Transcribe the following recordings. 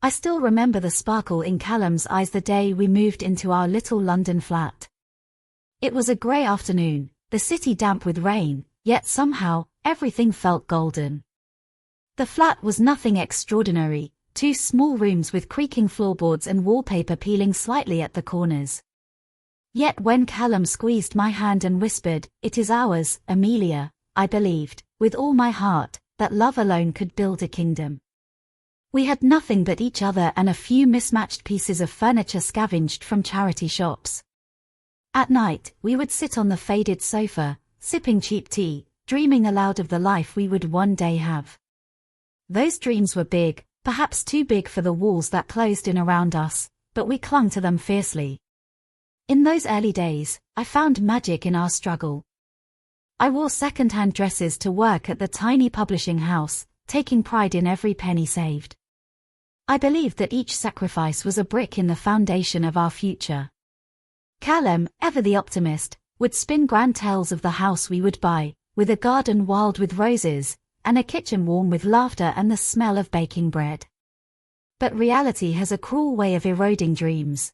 I still remember the sparkle in Callum's eyes the day we moved into our little London flat. It was a grey afternoon, the city damp with rain, yet somehow, everything felt golden. The flat was nothing extraordinary, 2 small rooms with creaking floorboards and wallpaper peeling slightly at the corners. Yet when Callum squeezed my hand and whispered, "It is ours, Amelia," I believed, with all my heart, that love alone could build a kingdom. We had nothing but each other and a few mismatched pieces of furniture scavenged from charity shops. At night, we would sit on the faded sofa, sipping cheap tea, dreaming aloud of the life we would one day have. Those dreams were big, perhaps too big for the walls that closed in around us, but we clung to them fiercely. In those early days, I found magic in our struggle. I wore second-hand dresses to work at the tiny publishing house, taking pride in every penny saved. I believed that each sacrifice was a brick in the foundation of our future. Callum, ever the optimist, would spin grand tales of the house we would buy, with a garden wild with roses, and a kitchen warm with laughter and the smell of baking bread. But reality has a cruel way of eroding dreams.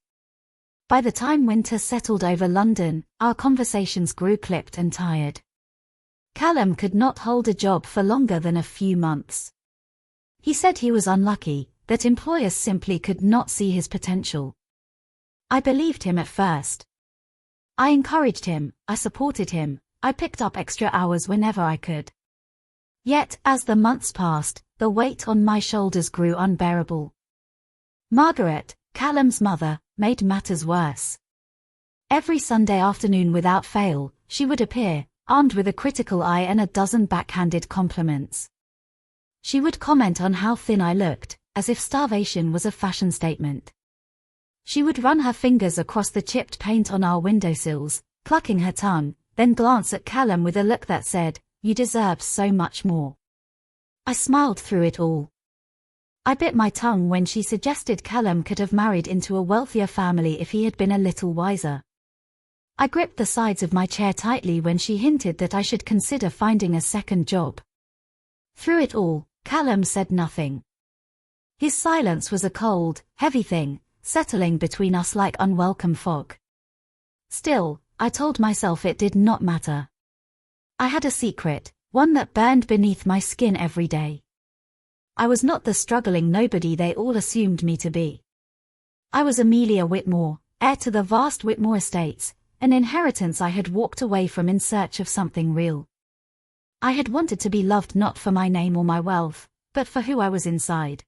By the time winter settled over London, our conversations grew clipped and tired. Callum could not hold a job for longer than a few months. He said he was unlucky, that employers simply could not see his potential. I believed him at first. I encouraged him, I supported him, I picked up extra hours whenever I could. Yet, as the months passed, the weight on my shoulders grew unbearable. Margaret, Callum's mother, made matters worse. Every Sunday afternoon without fail, she would appear, armed with a critical eye and a dozen backhanded compliments. She would comment on how thin I looked, as if starvation was a fashion statement. She would run her fingers across the chipped paint on our windowsills, clucking her tongue, then glance at Callum with a look that said, "You deserve so much more." I smiled through it all. I bit my tongue when she suggested Callum could have married into a wealthier family if he had been a little wiser. I gripped the sides of my chair tightly when she hinted that I should consider finding a second job. Through it all, Callum said nothing. His silence was a cold, heavy thing, settling between us like unwelcome fog. Still, I told myself it did not matter. I had a secret, one that burned beneath my skin every day. I was not the struggling nobody they all assumed me to be. I was Amelia Whitmore, heir to the vast Whitmore estates, an inheritance I had walked away from in search of something real. I had wanted to be loved not for my name or my wealth, but for who I was inside.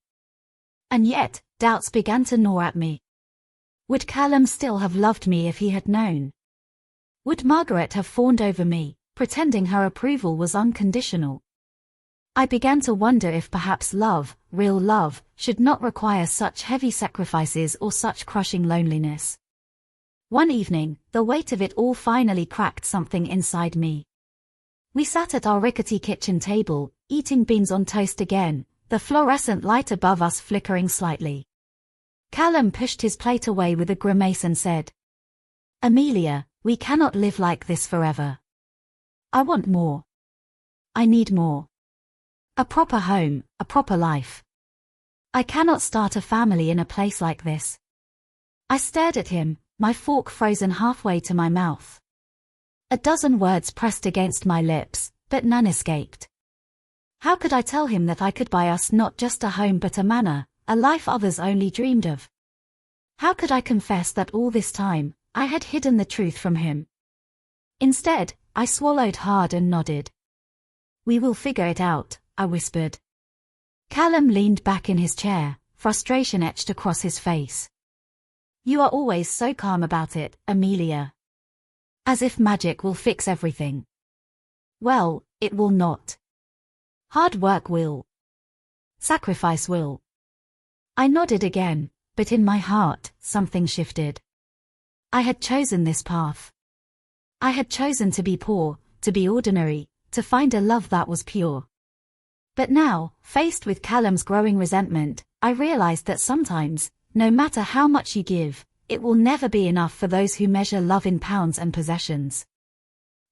And yet, doubts began to gnaw at me. Would Callum still have loved me if he had known? Would Margaret have fawned over me, pretending her approval was unconditional? I began to wonder if perhaps love, real love, should not require such heavy sacrifices or such crushing loneliness. One evening, the weight of it all finally cracked something inside me. We sat at our rickety kitchen table, eating beans on toast again, the fluorescent light above us flickering slightly. Callum pushed his plate away with a grimace and said, "Amelia, we cannot live like this forever. I want more. I need more. A proper home, a proper life. I cannot start a family in a place like this." I stared at him, my fork frozen halfway to my mouth. A dozen words pressed against my lips, but none escaped. How could I tell him that I could buy us not just a home but a manor, a life others only dreamed of? How could I confess that all this time, I had hidden the truth from him? Instead, I swallowed hard and nodded. "We will figure it out," I whispered. Callum leaned back in his chair, frustration etched across his face. "You are always so calm about it, Amelia. As if magic will fix everything." Well, it will not. Hard work will. Sacrifice will. I nodded again, but in my heart, something shifted. I had chosen this path. I had chosen to be poor, to be ordinary, to find a love that was pure. But now, faced with Callum's growing resentment, I realized that sometimes, no matter how much you give, it will never be enough for those who measure love in pounds and possessions.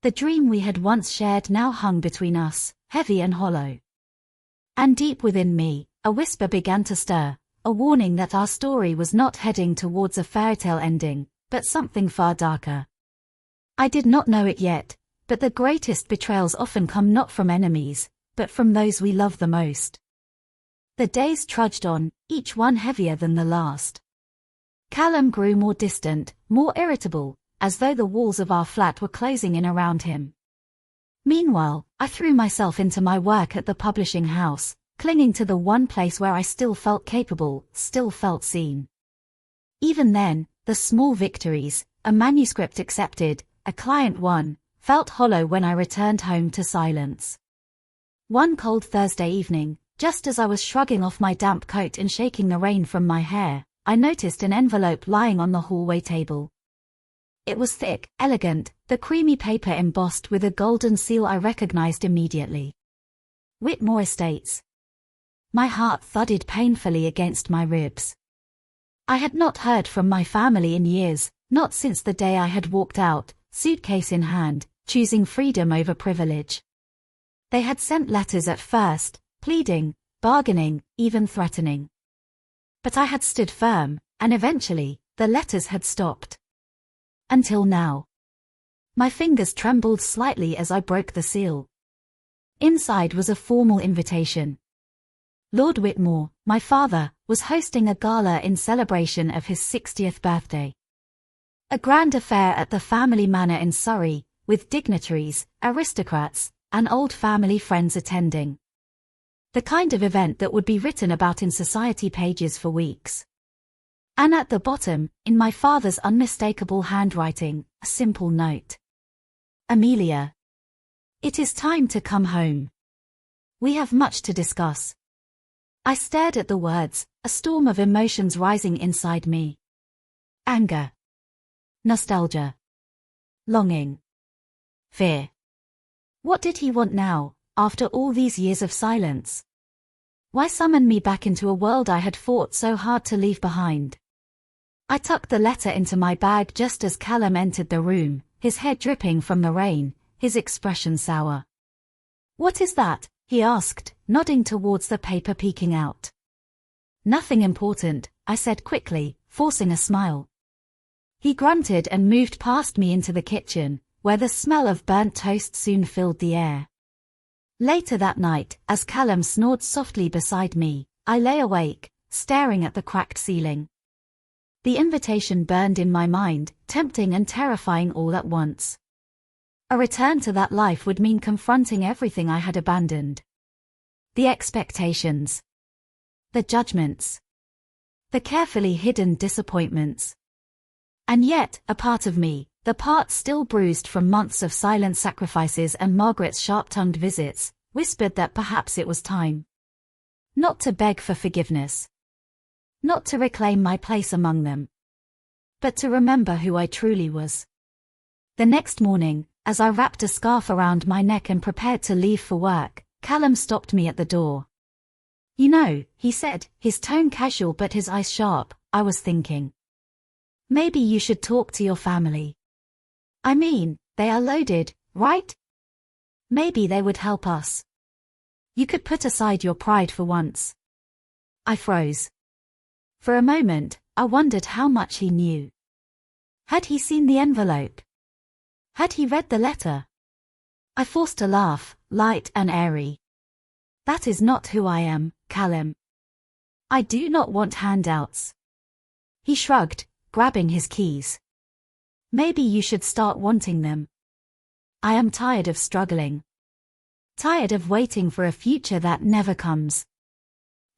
The dream we had once shared now hung between us, heavy and hollow. And deep within me, a whisper began to stir, a warning that our story was not heading towards a fairy tale ending, but something far darker. I did not know it yet, but the greatest betrayals often come not from enemies, but from those we love the most. The days trudged on, each one heavier than the last. Callum grew more distant, more irritable, as though the walls of our flat were closing in around him. Meanwhile, I threw myself into my work at the publishing house, clinging to the one place where I still felt capable, still felt seen. Even then, the small victories, a manuscript accepted, a client won, felt hollow when I returned home to silence. One cold Thursday evening, just as I was shrugging off my damp coat and shaking the rain from my hair, I noticed an envelope lying on the hallway table. It was thick, elegant, the creamy paper embossed with a golden seal I recognized immediately. Whitmore Estates. My heart thudded painfully against my ribs. I had not heard from my family in years, not since the day I had walked out, suitcase in hand, choosing freedom over privilege. They had sent letters at first, pleading, bargaining, even threatening. But I had stood firm, and eventually, the letters had stopped. Until now. My fingers trembled slightly as I broke the seal. Inside was a formal invitation. Lord Whitmore, my father, was hosting a gala in celebration of his 60th birthday. A grand affair at the family manor in Surrey, with dignitaries, aristocrats, and old family friends attending. The kind of event that would be written about in society pages for weeks. And at the bottom, in my father's unmistakable handwriting, a simple note. Amelia. It is time to come home. We have much to discuss. I stared at the words, a storm of emotions rising inside me. Anger. Nostalgia. Longing. Fear. What did he want now, after all these years of silence? Why summon me back into a world I had fought so hard to leave behind? I tucked the letter into my bag just as Callum entered the room, his hair dripping from the rain, his expression sour. What is that? He asked, nodding towards the paper peeking out. Nothing important, I said quickly, forcing a smile. He grunted and moved past me into the kitchen, where the smell of burnt toast soon filled the air. Later that night, as Callum snored softly beside me, I lay awake, staring at the cracked ceiling. The invitation burned in my mind, tempting and terrifying all at once. A return to that life would mean confronting everything I had abandoned. The expectations. The judgments. The carefully hidden disappointments. And yet, a part of me, the part still bruised from months of silent sacrifices and Margaret's sharp-tongued visits, whispered that perhaps it was time. Not to beg for forgiveness. Not to reclaim my place among them. But to remember who I truly was. The next morning, as I wrapped a scarf around my neck and prepared to leave for work, Callum stopped me at the door. You know, he said, his tone casual but his eyes sharp, I was thinking. Maybe you should talk to your family. I mean, they are loaded, right? Maybe they would help us. You could put aside your pride for once. I froze. For a moment, I wondered how much he knew. Had he seen the envelope? Had he read the letter? I forced a laugh, light and airy. That is not who I am, Callum. I do not want handouts. He shrugged, grabbing his keys. Maybe you should start wanting them. I am tired of struggling. Tired of waiting for a future that never comes.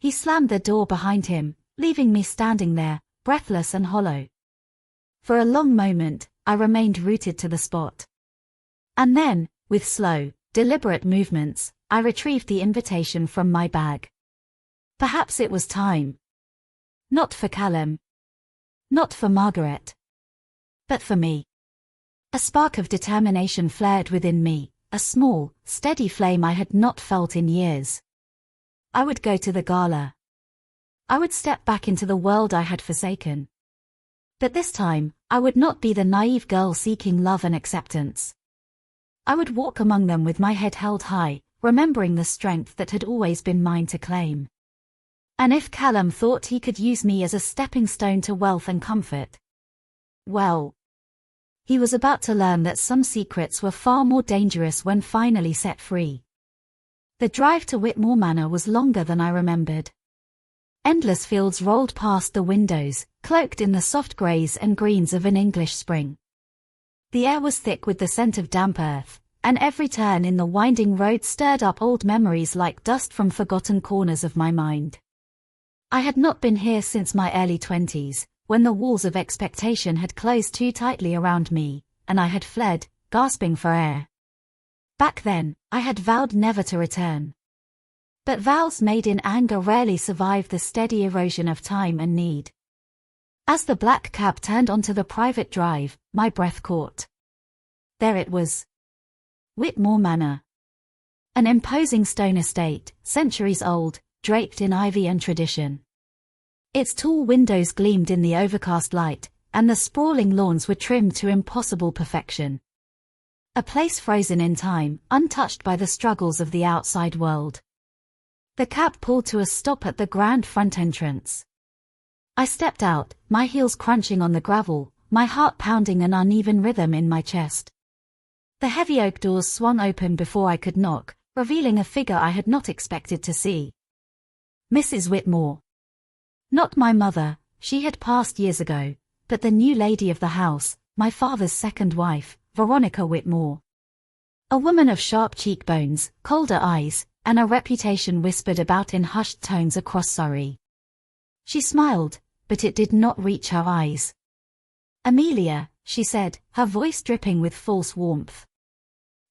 He slammed the door behind him, leaving me standing there, breathless and hollow. For a long moment, I remained rooted to the spot. And then, with slow, deliberate movements, I retrieved the invitation from my bag. Perhaps it was time. Not for Callum. Not for Margaret. But for me. A spark of determination flared within me, a small, steady flame I had not felt in years. I would go to the gala. I would step back into the world I had forsaken. But this time, I would not be the naive girl seeking love and acceptance. I would walk among them with my head held high, remembering the strength that had always been mine to claim. And if Callum thought he could use me as a stepping stone to wealth and comfort, well, he was about to learn that some secrets were far more dangerous when finally set free. The drive to Whitmore Manor was longer than I remembered. Endless fields rolled past the windows, cloaked in the soft greys and greens of an English spring. The air was thick with the scent of damp earth, and every turn in the winding road stirred up old memories like dust from forgotten corners of my mind. I had not been here since my early 20s, when the walls of expectation had closed too tightly around me, and I had fled, gasping for air. Back then, I had vowed never to return. But vows made in anger rarely survive the steady erosion of time and need. As the black cab turned onto the private drive, my breath caught. There it was. Whitmore Manor. An imposing stone estate, centuries old, draped in ivy and tradition. Its tall windows gleamed in the overcast light, and the sprawling lawns were trimmed to impossible perfection. A place frozen in time, untouched by the struggles of the outside world. The cab pulled to a stop at the grand front entrance. I stepped out, my heels crunching on the gravel, my heart pounding an uneven rhythm in my chest. The heavy oak doors swung open before I could knock, revealing a figure I had not expected to see. Mrs. Whitmore. Not my mother, she had passed years ago, but the new lady of the house, my father's second wife, Veronica Whitmore. A woman of sharp cheekbones, colder eyes, and a reputation whispered about in hushed tones across Surrey. She smiled, but it did not reach her eyes. Amelia, she said, her voice dripping with false warmth.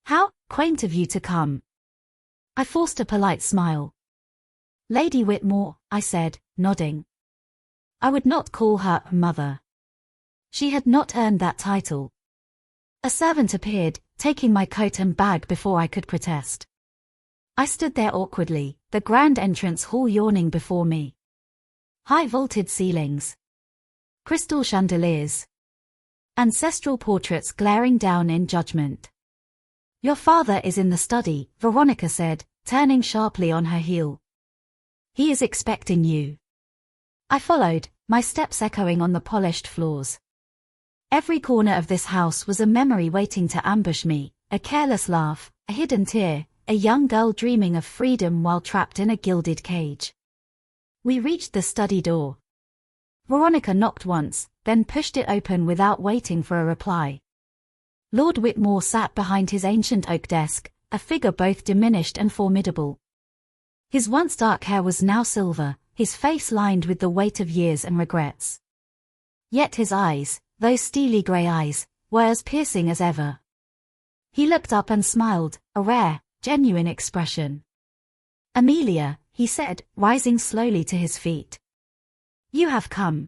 How quaint of you to come. I forced a polite smile. Lady Whitmore, I said, nodding. I would not call her mother. She had not earned that title. A servant appeared, taking my coat and bag before I could protest. I stood there awkwardly, the grand entrance hall yawning before me. High vaulted ceilings. Crystal chandeliers. Ancestral portraits glaring down in judgment. Your father is in the study, Veronica said, turning sharply on her heel. He is expecting you. I followed, my steps echoing on the polished floors. Every corner of this house was a memory waiting to ambush me, a careless laugh, a hidden tear, a young girl dreaming of freedom while trapped in a gilded cage. We reached the study door. Veronica knocked once, then pushed it open without waiting for a reply. Lord Whitmore sat behind his ancient oak desk, a figure both diminished and formidable. His once dark hair was now silver, his face lined with the weight of years and regrets. Yet his eyes, those steely grey eyes, were as piercing as ever. He looked up and smiled, a rare, genuine expression. Amelia, he said, rising slowly to his feet. You have come.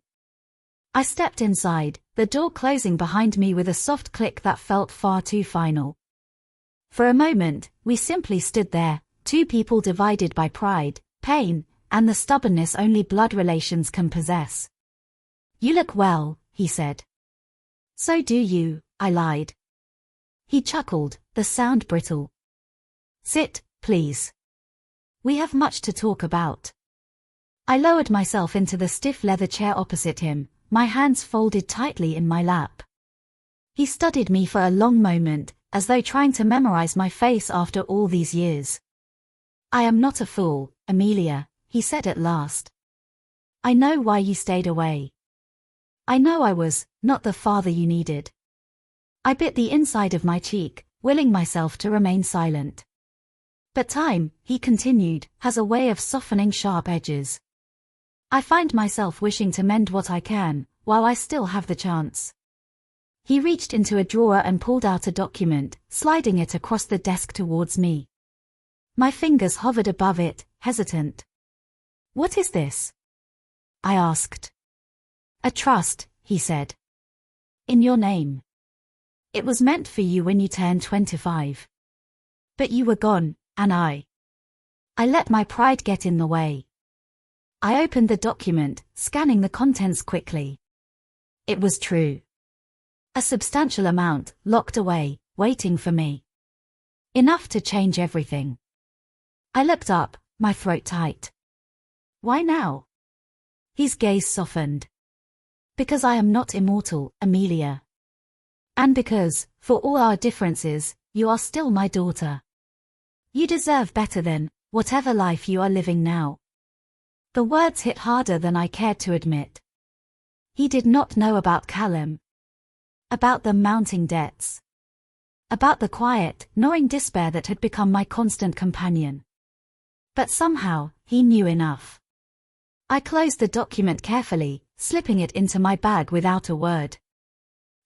I stepped inside, the door closing behind me with a soft click that felt far too final. For a moment, we simply stood there, two people divided by pride, pain, and the stubbornness only blood relations can possess. You look well, he said. So do you, I lied. He chuckled, the sound brittle. Sit, please. We have much to talk about. I lowered myself into the stiff leather chair opposite him, my hands folded tightly in my lap. He studied me for a long moment, as though trying to memorize my face after all these years. I am not a fool, Amelia, he said at last. I know why you stayed away. I know I was not the father you needed. I bit the inside of my cheek, willing myself to remain silent. But time, he continued, has a way of softening sharp edges. I find myself wishing to mend what I can, while I still have the chance. He reached into a drawer and pulled out a document, sliding it across the desk towards me. My fingers hovered above it, hesitant. What is this? I asked. A trust, he said. In your name. It was meant for you when you turned 25. But you were gone, and I let my pride get in the way. I opened the document, scanning the contents quickly. It was true. A substantial amount, locked away, waiting for me. Enough to change everything. I looked up, my throat tight. Why now? His gaze softened. Because I am not immortal, Amelia. And because, for all our differences, you are still my daughter. You deserve better than whatever life you are living now. The words hit harder than I cared to admit. He did not know about Callum. About the mounting debts. About the quiet, gnawing despair that had become my constant companion. But somehow, he knew enough. I closed the document carefully, slipping it into my bag without a word.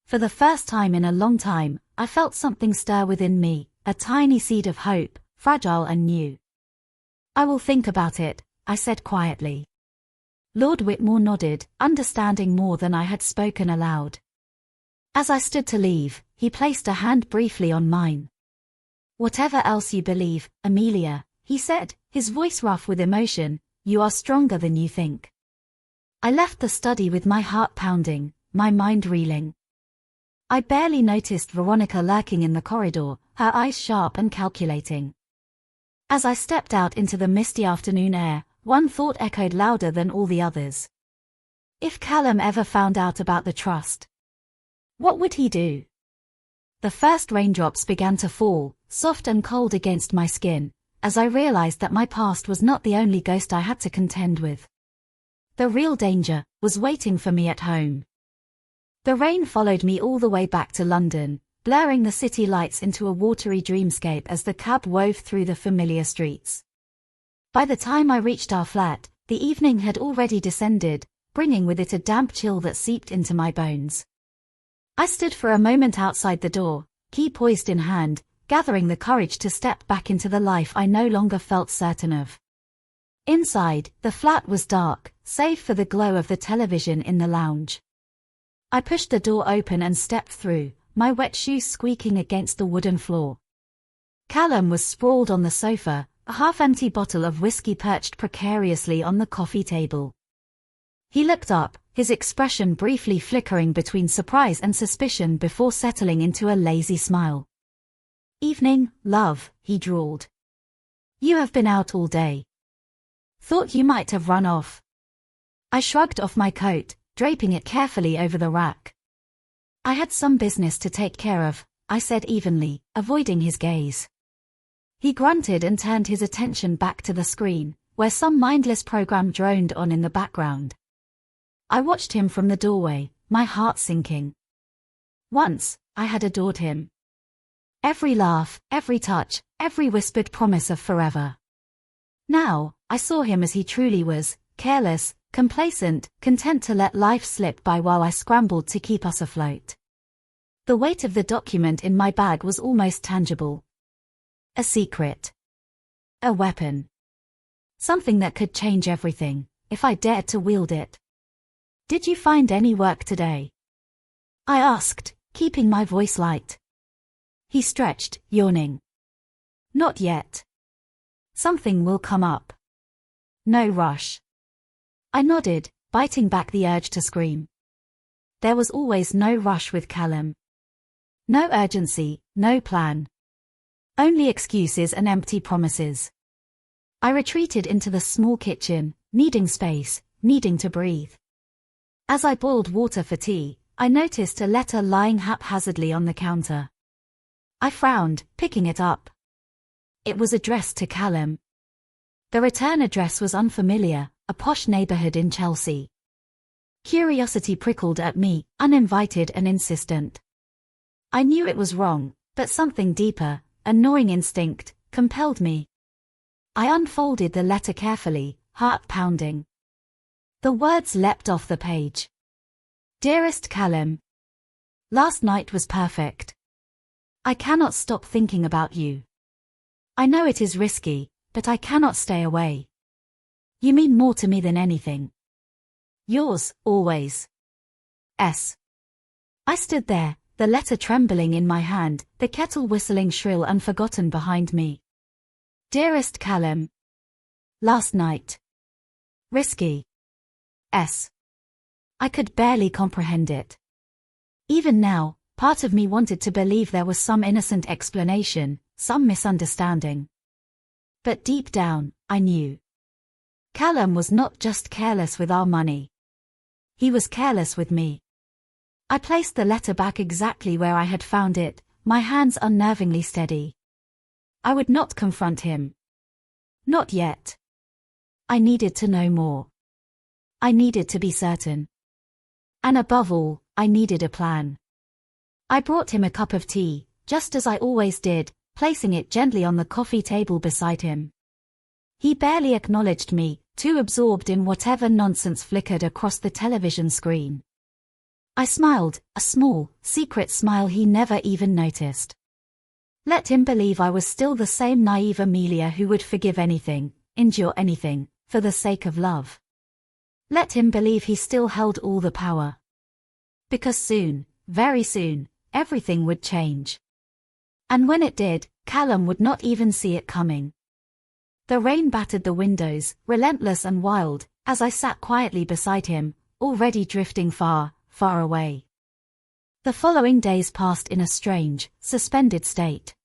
For the first time in a long time, I felt something stir within me, a tiny seed of hope, fragile and new. I will think about it, I said quietly. Lord Whitmore nodded, understanding more than I had spoken aloud. As I stood to leave, he placed a hand briefly on mine. Whatever else you believe, Amelia, he said, his voice rough with emotion, you are stronger than you think. I left the study with my heart pounding, my mind reeling. I barely noticed Veronica lurking in the corridor, her eyes sharp and calculating. As I stepped out into the misty afternoon air, one thought echoed louder than all the others. If Callum ever found out about the trust, what would he do? The first raindrops began to fall, soft and cold against my skin, as I realized that my past was not the only ghost I had to contend with. The real danger was waiting for me at home. The rain followed me all the way back to London, blurring the city lights into a watery dreamscape as the cab wove through the familiar streets. By the time I reached our flat, the evening had already descended, bringing with it a damp chill that seeped into my bones. I stood for a moment outside the door, key poised in hand, gathering the courage to step back into the life I no longer felt certain of. Inside, the flat was dark, save for the glow of the television in the lounge. I pushed the door open and stepped through, my wet shoes squeaking against the wooden floor. Callum was sprawled on the sofa, a half-empty bottle of whiskey perched precariously on the coffee table. He looked up, his expression briefly flickering between surprise and suspicion before settling into a lazy smile. "Evening, love," he drawled. "You have been out all day. Thought you might have run off." I shrugged off my coat, draping it carefully over the rack. "I had some business to take care of," I said evenly, avoiding his gaze. He grunted and turned his attention back to the screen, where some mindless program droned on in the background. I watched him from the doorway, my heart sinking. Once, I had adored him. Every laugh, every touch, every whispered promise of forever. Now, I saw him as he truly was, careless, complacent, content to let life slip by while I scrambled to keep us afloat. The weight of the document in my bag was almost tangible. A secret. A weapon. Something that could change everything, if I dared to wield it. "Did you find any work today?" I asked, keeping my voice light. He stretched, yawning. "Not yet. Something will come up. No rush." I nodded, biting back the urge to scream. There was always no rush with Callum. No urgency, no plan. Only excuses and empty promises. I retreated into the small kitchen, needing space, needing to breathe. As I boiled water for tea, I noticed a letter lying haphazardly on the counter. I frowned, picking it up. It was addressed to Callum. The return address was unfamiliar, a posh neighborhood in Chelsea. Curiosity prickled at me, uninvited and insistent. I knew it was wrong, but something deeper, a gnawing instinct, compelled me. I unfolded the letter carefully, heart pounding. The words leapt off the page. "Dearest Callum. Last night was perfect. I cannot stop thinking about you. I know it is risky, but I cannot stay away. You mean more to me than anything. Yours, always. S." I stood there, the letter trembling in my hand, the kettle whistling shrill and forgotten behind me. "Dearest Callum. Last night. Risky. S." I could barely comprehend it. Even now, part of me wanted to believe there was some innocent explanation, some misunderstanding. But deep down, I knew. Callum was not just careless with our money. He was careless with me. I placed the letter back exactly where I had found it, my hands unnervingly steady. I would not confront him. Not yet. I needed to know more. I needed to be certain. And above all, I needed a plan. I brought him a cup of tea, just as I always did, placing it gently on the coffee table beside him. He barely acknowledged me, too absorbed in whatever nonsense flickered across the television screen. I smiled, a small, secret smile he never even noticed. Let him believe I was still the same naive Amelia who would forgive anything, endure anything, for the sake of love. Let him believe he still held all the power. Because soon, very soon, everything would change. And when it did, Callum would not even see it coming. The rain battered the windows, relentless and wild, as I sat quietly beside him, already drifting far, far away. The following days passed in a strange, suspended state.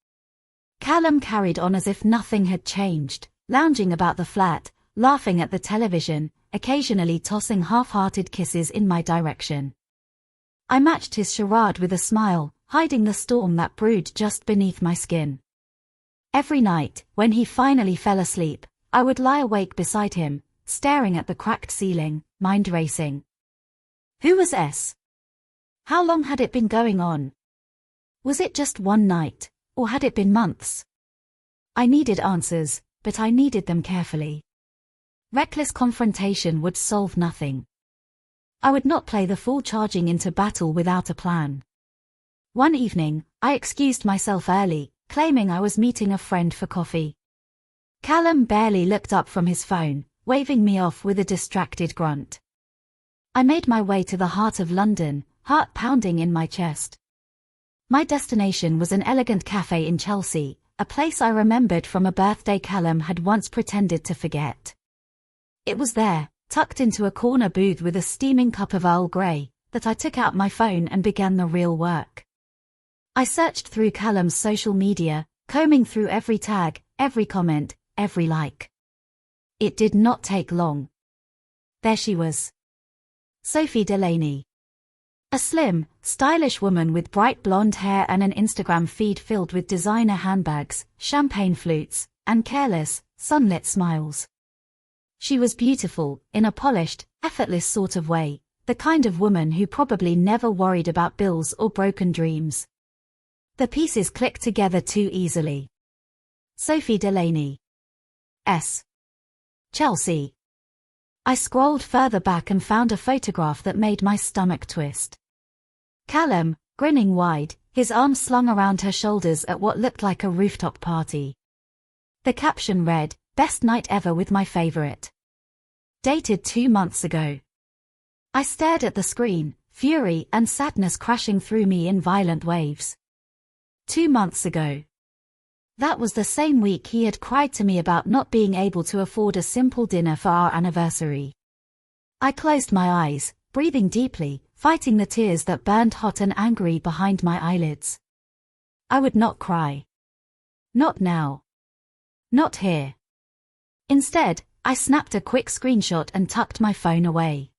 Callum carried on as if nothing had changed, lounging about the flat, laughing at the television, occasionally tossing half-hearted kisses in my direction. I matched his charade with a smile, hiding the storm that brewed just beneath my skin. Every night, when he finally fell asleep, I would lie awake beside him, staring at the cracked ceiling, mind racing. Who was S? How long had it been going on? Was it just one night, or had it been months? I needed answers, but I needed them carefully. Reckless confrontation would solve nothing. I would not play the fool charging into battle without a plan. One evening, I excused myself early, claiming I was meeting a friend for coffee. Callum barely looked up from his phone, waving me off with a distracted grunt. I made my way to the heart of London, heart pounding in my chest. My destination was an elegant cafe in Chelsea, a place I remembered from a birthday Callum had once pretended to forget. It was there, tucked into a corner booth with a steaming cup of Earl Grey, that I took out my phone and began the real work. I searched through Callum's social media, combing through every tag, every comment, every like. It did not take long. There she was. Sophie Delaney. A slim, stylish woman with bright blonde hair and an Instagram feed filled with designer handbags, champagne flutes, and careless, sunlit smiles. She was beautiful, in a polished, effortless sort of way, the kind of woman who probably never worried about bills or broken dreams. The pieces clicked together too easily. Sophie Delaney. S. Chelsea. I scrolled further back and found a photograph that made my stomach twist. Callum, grinning wide, his arms slung around her shoulders at what looked like a rooftop party. The caption read, "Best night ever with my favorite." Dated 2 months ago. I stared at the screen, fury and sadness crashing through me in violent waves. 2 months ago. That was the same week he had cried to me about not being able to afford a simple dinner for our anniversary. I closed my eyes, breathing deeply, fighting the tears that burned hot and angry behind my eyelids. I would not cry. Not now. Not here. Instead, I snapped a quick screenshot and tucked my phone away.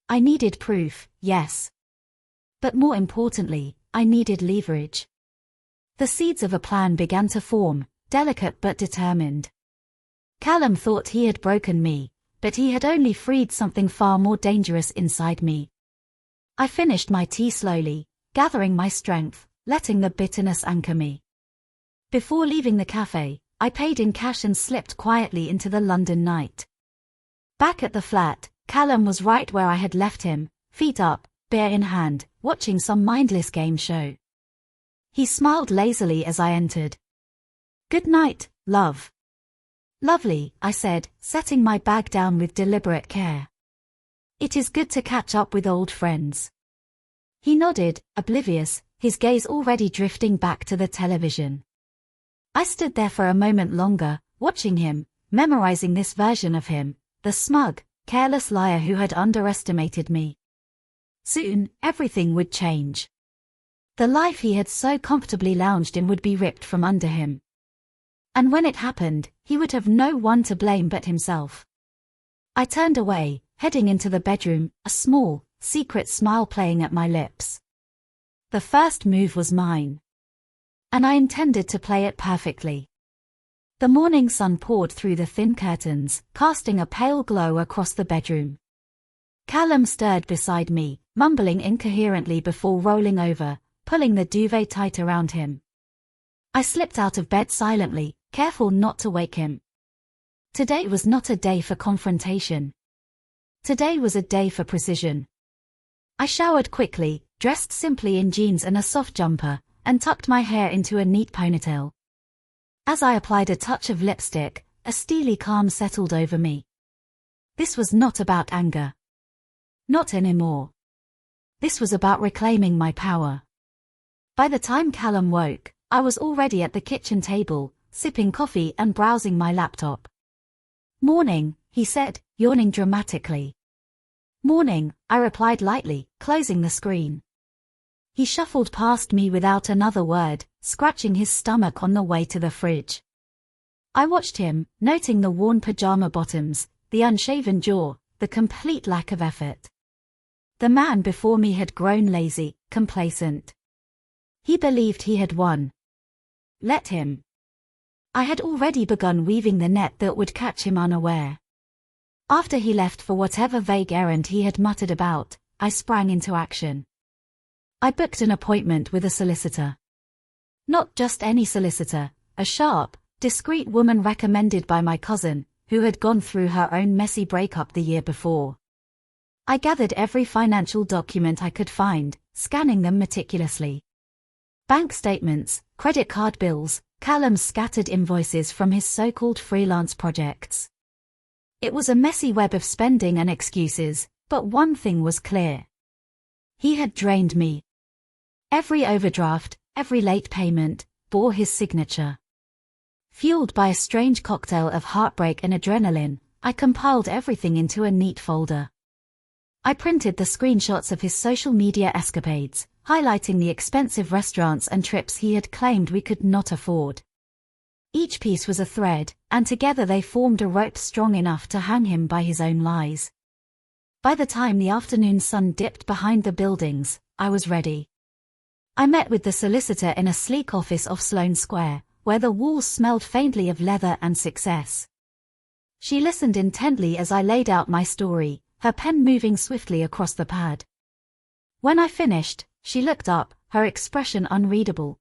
I needed proof, yes. But more importantly, I needed leverage. The seeds of a plan began to form, delicate but determined. Callum thought he had broken me, but he had only freed something far more dangerous inside me. I finished my tea slowly, gathering my strength, letting the bitterness anchor me. Before leaving the cafe, I paid in cash and slipped quietly into the London night. Back at the flat, Callum was right where I had left him, feet up, beer in hand, watching some mindless game show. He smiled lazily as I entered. "Good night, love." "Lovely," I said, setting my bag down with deliberate care. "It is good to catch up with old friends." He nodded, oblivious, his gaze already drifting back to the television. I stood there for a moment longer, watching him, memorizing this version of him, the smug, careless liar who had underestimated me. Soon, everything would change. The life he had so comfortably lounged in would be ripped from under him. And when it happened, he would have no one to blame but himself. I turned away, heading into the bedroom, a small, secret smile playing at my lips. The first move was mine. And I intended to play it perfectly. The morning sun poured through the thin curtains, casting a pale glow across the bedroom. Callum stirred beside me, mumbling incoherently before rolling over, pulling the duvet tight around him. I slipped out of bed silently, careful not to wake him. Today was not a day for confrontation. Today was a day for precision. I showered quickly, dressed simply in jeans and a soft jumper, and tucked my hair into a neat ponytail. As I applied a touch of lipstick, a steely calm settled over me. This was not about anger. Not anymore. This was about reclaiming my power. By the time Callum woke, I was already at the kitchen table, sipping coffee and browsing my laptop. "Morning," he said, yawning dramatically. "Morning," I replied lightly, closing the screen. He shuffled past me without another word, scratching his stomach on the way to the fridge. I watched him, noting the worn pajama bottoms, the unshaven jaw, the complete lack of effort. The man before me had grown lazy, complacent. He believed he had won. Let him. I had already begun weaving the net that would catch him unaware. After he left for whatever vague errand he had muttered about, I sprang into action. I booked an appointment with a solicitor. Not just any solicitor, a sharp, discreet woman recommended by my cousin, who had gone through her own messy breakup the year before. I gathered every financial document I could find, scanning them meticulously. Bank statements, credit card bills, Callum's scattered invoices from his so-called freelance projects. It was a messy web of spending and excuses, but one thing was clear. He had drained me. Every overdraft, every late payment, bore his signature. Fueled by a strange cocktail of heartbreak and adrenaline, I compiled everything into a neat folder. I printed the screenshots of his social media escapades, highlighting the expensive restaurants and trips he had claimed we could not afford. Each piece was a thread, and together they formed a rope strong enough to hang him by his own lies. By the time the afternoon sun dipped behind the buildings, I was ready. I met with the solicitor in a sleek office off Sloane Square, where the walls smelled faintly of leather and success. She listened intently as I laid out my story, her pen moving swiftly across the pad. When I finished, she looked up, her expression unreadable.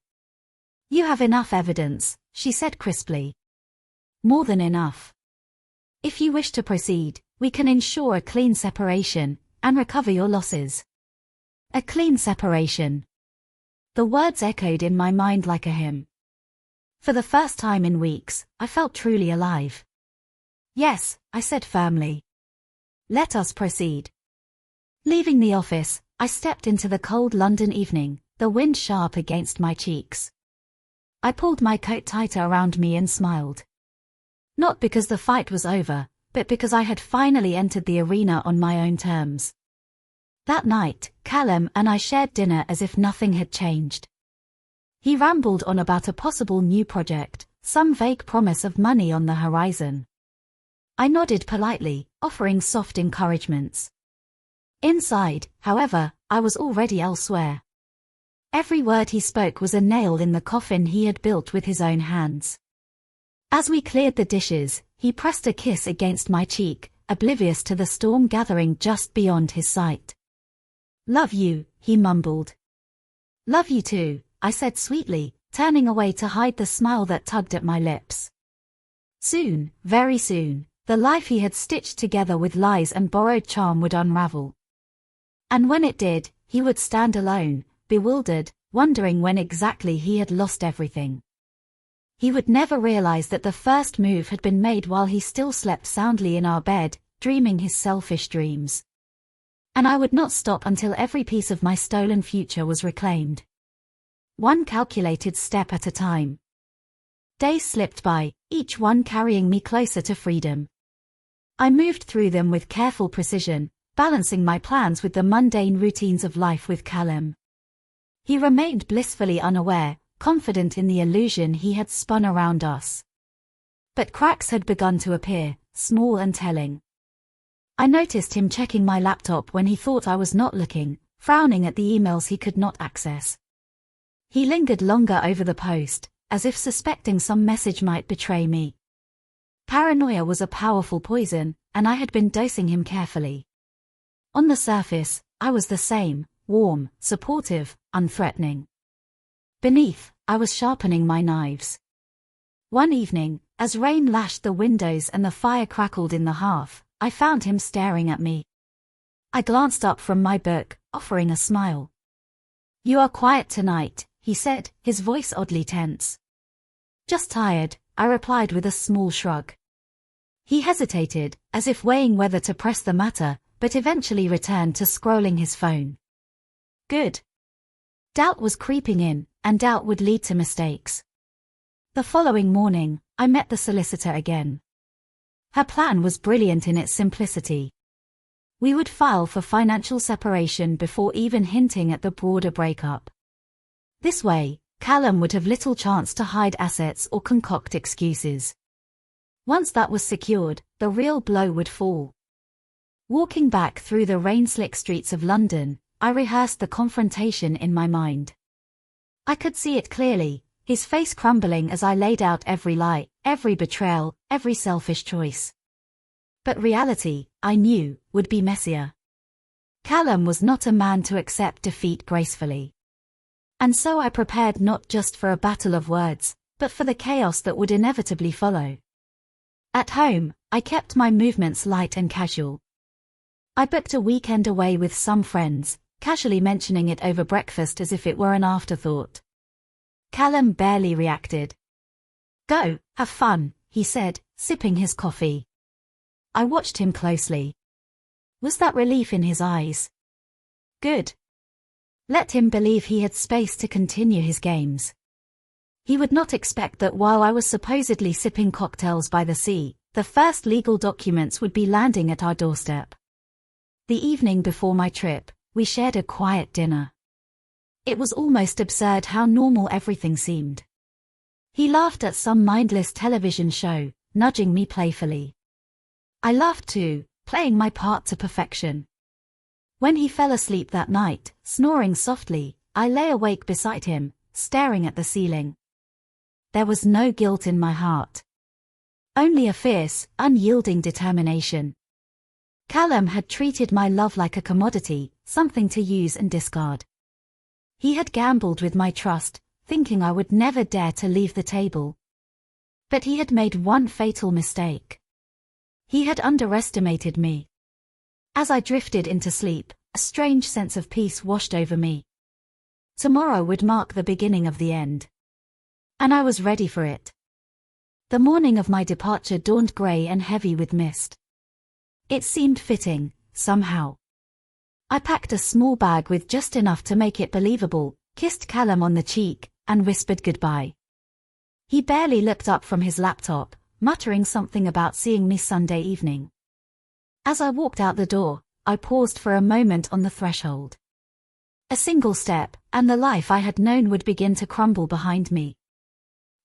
"You have enough evidence," she said crisply. "More than enough. If you wish to proceed, we can ensure a clean separation, and recover your losses." A clean separation. The words echoed in my mind like a hymn. For the first time in weeks, I felt truly alive. "Yes," I said firmly. "Let us proceed." Leaving the office, I stepped into the cold London evening, the wind sharp against my cheeks. I pulled my coat tighter around me and smiled. Not because the fight was over, but because I had finally entered the arena on my own terms. That night, Callum and I shared dinner as if nothing had changed. He rambled on about a possible new project, some vague promise of money on the horizon. I nodded politely, offering soft encouragements. Inside, however, I was already elsewhere. Every word he spoke was a nail in the coffin he had built with his own hands. As we cleared the dishes, he pressed a kiss against my cheek, oblivious to the storm gathering just beyond his sight. "Love you," he mumbled. "Love you too," I said sweetly, turning away to hide the smile that tugged at my lips. Soon, very soon, the life he had stitched together with lies and borrowed charm would unravel. And when it did, he would stand alone, bewildered, wondering when exactly he had lost everything. He would never realize that the first move had been made while he still slept soundly in our bed, dreaming his selfish dreams. And I would not stop until every piece of my stolen future was reclaimed. One calculated step at a time. Days slipped by, each one carrying me closer to freedom. I moved through them with careful precision, balancing my plans with the mundane routines of life with Callum. He remained blissfully unaware, confident in the illusion he had spun around us. But cracks had begun to appear, small and telling. I noticed him checking my laptop when he thought I was not looking, frowning at the emails he could not access. He lingered longer over the post, as if suspecting some message might betray me. Paranoia was a powerful poison, and I had been dosing him carefully. On the surface, I was the same, warm, supportive, unthreatening. Beneath, I was sharpening my knives. One evening, as rain lashed the windows and the fire crackled in the hearth, I found him staring at me. I glanced up from my book, offering a smile. "You are quiet tonight," he said, his voice oddly tense. "Just tired," I replied with a small shrug. He hesitated, as if weighing whether to press the matter, but eventually returned to scrolling his phone. Good. Doubt was creeping in, and doubt would lead to mistakes. The following morning, I met the solicitor again. Her plan was brilliant in its simplicity. We would file for financial separation before even hinting at the broader breakup. This way, Callum would have little chance to hide assets or concoct excuses. Once that was secured, the real blow would fall. Walking back through the rain-slick streets of London, I rehearsed the confrontation in my mind. I could see it clearly, his face crumbling as I laid out every lie, every betrayal, every selfish choice. But reality, I knew, would be messier. Callum was not a man to accept defeat gracefully. And so I prepared not just for a battle of words, but for the chaos that would inevitably follow. At home, I kept my movements light and casual. I booked a weekend away with some friends, casually mentioning it over breakfast as if it were an afterthought. Callum barely reacted. "Go, have fun," he said, sipping his coffee. I watched him closely. Was that relief in his eyes? Good. Let him believe he had space to continue his games. He would not expect that while I was supposedly sipping cocktails by the sea, the first legal documents would be landing at our doorstep. The evening before my trip, we shared a quiet dinner. It was almost absurd how normal everything seemed. He laughed at some mindless television show, nudging me playfully. I laughed too, playing my part to perfection. When he fell asleep that night, snoring softly, I lay awake beside him, staring at the ceiling. There was no guilt in my heart. Only a fierce, unyielding determination. Callum had treated my love like a commodity, something to use and discard. He had gambled with my trust, thinking I would never dare to leave the table. But he had made one fatal mistake. He had underestimated me. As I drifted into sleep, a strange sense of peace washed over me. Tomorrow would mark the beginning of the end. And I was ready for it. The morning of my departure dawned grey and heavy with mist. It seemed fitting, somehow. I packed a small bag with just enough to make it believable, kissed Callum on the cheek, and whispered goodbye. He barely looked up from his laptop, muttering something about seeing me Sunday evening. As I walked out the door, I paused for a moment on the threshold. A single step, and the life I had known would begin to crumble behind me.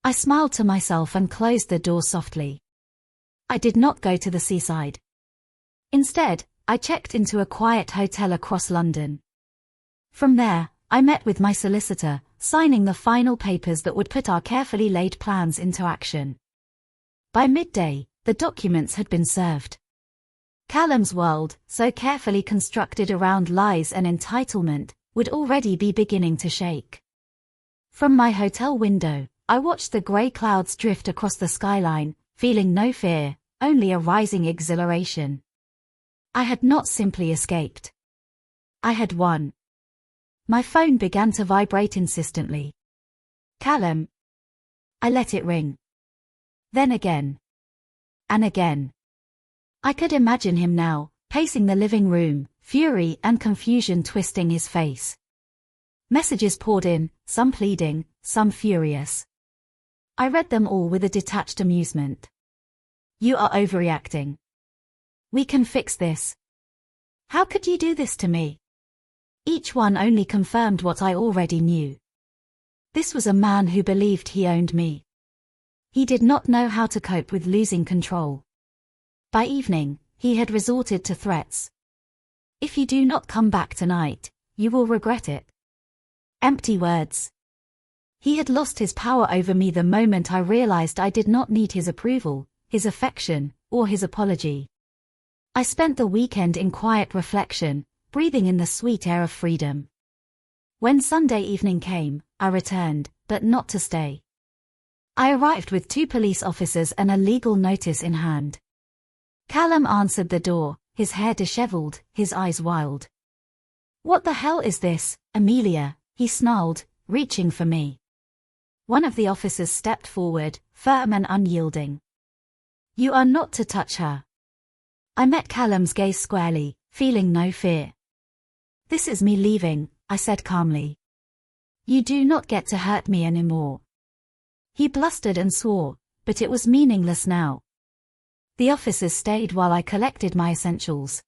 I smiled to myself and closed the door softly. I did not go to the seaside. Instead, I checked into a quiet hotel across London. From there, I met with my solicitor, signing the final papers that would put our carefully laid plans into action. By midday, the documents had been served. Callum's world, so carefully constructed around lies and entitlement, would already be beginning to shake. From my hotel window, I watched the grey clouds drift across the skyline, feeling no fear, only a rising exhilaration. I had not simply escaped. I had won. My phone began to vibrate insistently. Callum. I let it ring. Then again. And again. I could imagine him now, pacing the living room, fury and confusion twisting his face. Messages poured in, some pleading, some furious. I read them all with a detached amusement. You are overreacting. We can fix this. How could you do this to me? Each one only confirmed what I already knew. This was a man who believed he owned me. He did not know how to cope with losing control. By evening, he had resorted to threats. "If you do not come back tonight, you will regret it." Empty words. He had lost his power over me the moment I realized I did not need his approval, his affection, or his apology. I spent the weekend in quiet reflection, breathing in the sweet air of freedom. When Sunday evening came, I returned, but not to stay. I arrived with 2 police officers and a legal notice in hand. Callum answered the door, his hair disheveled, his eyes wild. "What the hell is this, Amelia?" he snarled, reaching for me. One of the officers stepped forward, firm and unyielding. "You are not to touch her." I met Callum's gaze squarely, feeling no fear. "This is me leaving," I said calmly. "You do not get to hurt me anymore." He blustered and swore, but it was meaningless now. The officers stayed while I collected my essentials.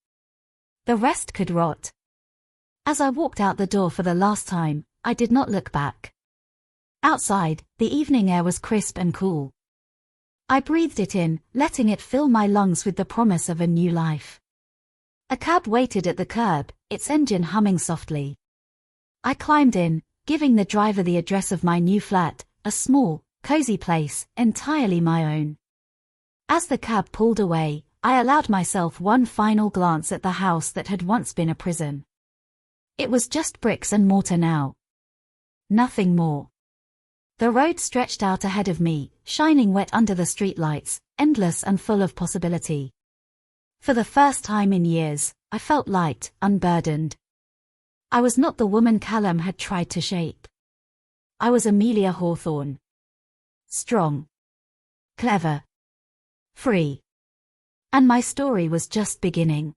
The rest could rot. As I walked out the door for the last time, I did not look back. Outside, the evening air was crisp and cool. I breathed it in, letting it fill my lungs with the promise of a new life. A cab waited at the curb, its engine humming softly. I climbed in, giving the driver the address of my new flat, a small, cozy place, entirely my own. As the cab pulled away, I allowed myself one final glance at the house that had once been a prison. It was just bricks and mortar now. Nothing more. The road stretched out ahead of me, shining wet under the streetlights, endless and full of possibility. For the first time in years, I felt light, unburdened. I was not the woman Callum had tried to shape. I was Amelia Hawthorne. Strong. Clever. Free. And my story was just beginning.